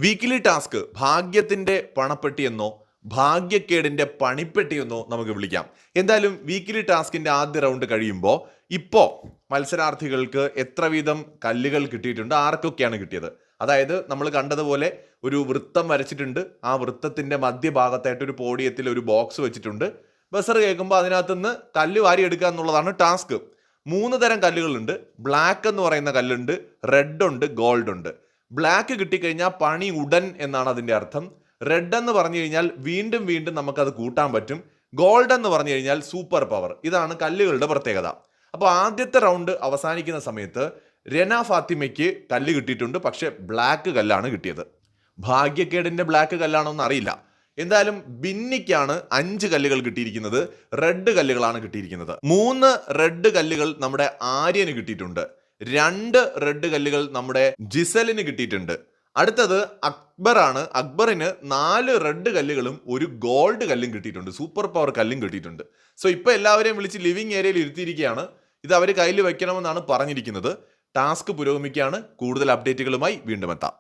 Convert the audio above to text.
Weekly task ഭാഗ്യത്തിന്റെ പണപ്പെട്ടി എന്നോ ഭാഗ്യക്കേടിന്റെ പണിപ്പെട്ടി എന്നോ നമുക്ക് വിളിക്കാം. എന്തായാലും വീക്കിലി ടാസ്കിന്റെ ആദ്യ റൗണ്ട് കഴിയുമ്പോൾ ഇപ്പോൾ മത്സരാർത്ഥികൾക്ക് എത്ര വീതം കല്ലുകൾ കിട്ടിയിട്ടുണ്ട്, ആർക്കൊക്കെയാണ് കിട്ടിയത്? അതായത് നമ്മൾ കണ്ടതുപോലെ ഒരു വൃത്തം വരച്ചിട്ടുണ്ട്. ആ വൃത്തത്തിന്റെ മധ്യഭാഗത്തായിട്ട് ഒരു പോഡിയത്തിൽ ഒരു ബോക്സ് വെച്ചിട്ടുണ്ട്. ബസർ കേൾക്കുമ്പോൾ അതിനകത്തുനിന്ന് കല്ല് വാരിയെടുക്കുക എന്നുള്ളതാണ് ടാസ്ക്. 3 തരം കല്ലുകളുണ്ട്. ബ്ലാക്ക് എന്ന് പറയുന്ന കല്ലുണ്ട്, റെഡ് ഉണ്ട്, ഗോൾഡ് ഉണ്ട്. ബ്ലാക്ക് കിട്ടിക്കഴിഞ്ഞാൽ പണി ഉടൻ എന്നാണ് അതിൻ്റെ അർത്ഥം. റെഡ് എന്ന് പറഞ്ഞു കഴിഞ്ഞാൽ വീണ്ടും വീണ്ടും നമുക്കത് കൂട്ടാൻ പറ്റും. ഗോൾഡ് എന്ന് പറഞ്ഞു കഴിഞ്ഞാൽ സൂപ്പർ പവർ. ഇതാണ് കല്ലുകളുടെ പ്രത്യേകത. അപ്പോൾ ആദ്യത്തെ റൗണ്ട് അവസാനിക്കുന്ന സമയത്ത് രന ഫാത്തിമയ്ക്ക് കല്ല് കിട്ടിയിട്ടുണ്ട്, പക്ഷെ ബ്ലാക്ക് കല്ലാണ് കിട്ടിയത്. ഭാഗ്യക്കേടിന്റെ ബ്ലാക്ക് കല്ലാണോ എന്ന് അറിയില്ല. എന്തായാലും ബിന്നിക്കാണ് 5 കല്ലുകൾ കിട്ടിയിരിക്കുന്നത്. റെഡ് കല്ലുകളാണ് കിട്ടിയിരിക്കുന്നത്. 3 റെഡ് കല്ലുകൾ നമ്മുടെ ആര്യന് കിട്ടിയിട്ടുണ്ട്. 2 റെഡ് കല്ലുകൾ നമ്മുടെ ജിസലിന് കിട്ടിയിട്ടുണ്ട്. അടുത്തത് അക്ബറാണ്. അക്ബറിന് 4 റെഡ് കല്ലുകളും 1 ഗോൾഡ് കല്ലും കിട്ടിയിട്ടുണ്ട്. സൂപ്പർ പവർ കല്ലും കിട്ടിയിട്ടുണ്ട്. സോ ഇപ്പൊ എല്ലാവരെയും വിളിച്ച് ലിവിംഗ് ഏരിയയിൽ ഇരുത്തിയിരിക്കുകയാണ്. ഇത് അവർ കയ്യിൽ വെക്കണമെന്നാണ് പറഞ്ഞിരിക്കുന്നത്. ടാസ്ക് പുരോഗമിക്കുകയാണ്. കൂടുതൽ അപ്ഡേറ്റുകളുമായി വീണ്ടും എത്താം.